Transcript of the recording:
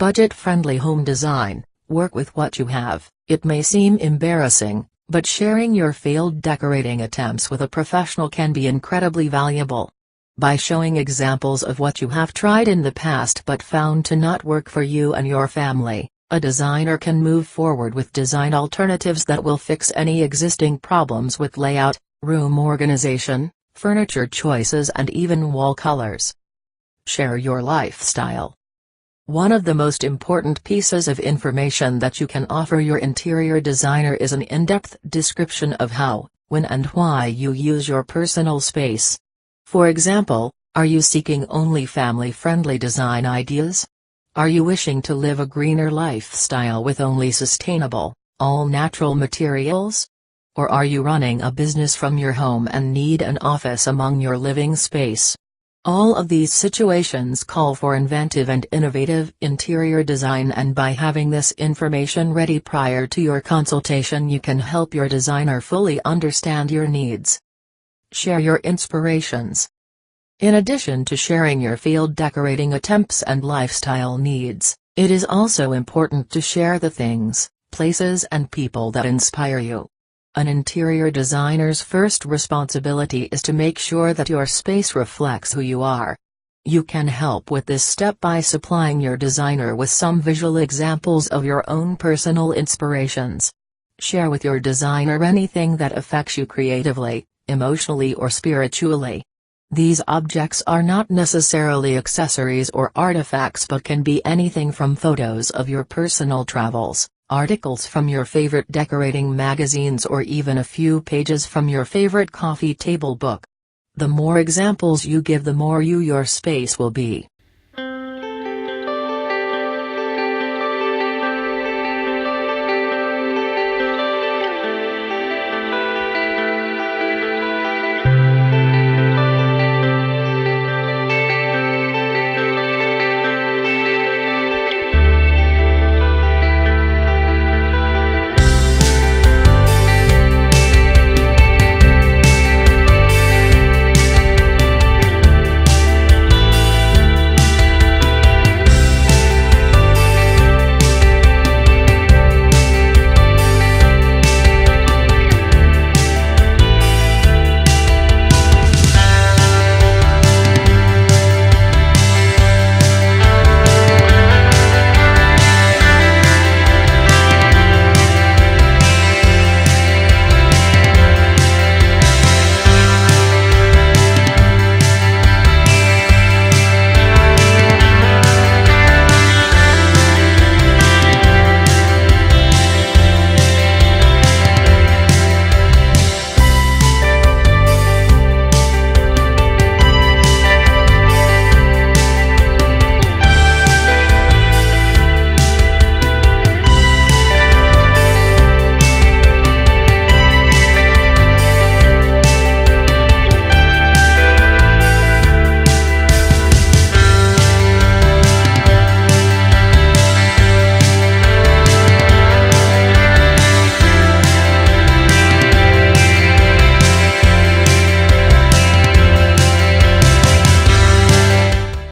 Budget-friendly home design. Work with what you have. It may seem embarrassing, but sharing your failed decorating attempts with a professional can be incredibly valuable. By showing examples of what you have tried in the past but found to not work for you and your family, a designer can move forward with design alternatives that will fix any existing problems with layout, room organization, furniture choices and even wall colors. Share your lifestyle. One of the most important pieces of information that you can offer your interior designer is an in-depth description of how, when and why you use your personal space. For example, are you seeking only family-friendly design ideas? Are you wishing to live a greener lifestyle with only sustainable, all-natural materials? Or are you running a business from your home and need an office among your living space? All of these situations call for inventive and innovative interior design, and by having this information ready prior to your consultation you can help your designer fully understand your needs. Share your inspirations. In addition to sharing your field decorating attempts and lifestyle needs, it is also important to share the things, places and people that inspire you. An interior designer's first responsibility is to make sure that your space reflects who you are. You can help with this step by supplying your designer with some visual examples of your own personal inspirations. Share with your designer anything that affects you creatively, emotionally or spiritually. These objects are not necessarily accessories or artifacts but can be anything from photos of your personal travels, articles from your favorite decorating magazines or even a few pages from your favorite coffee table book. The more examples you give, the more your space will be.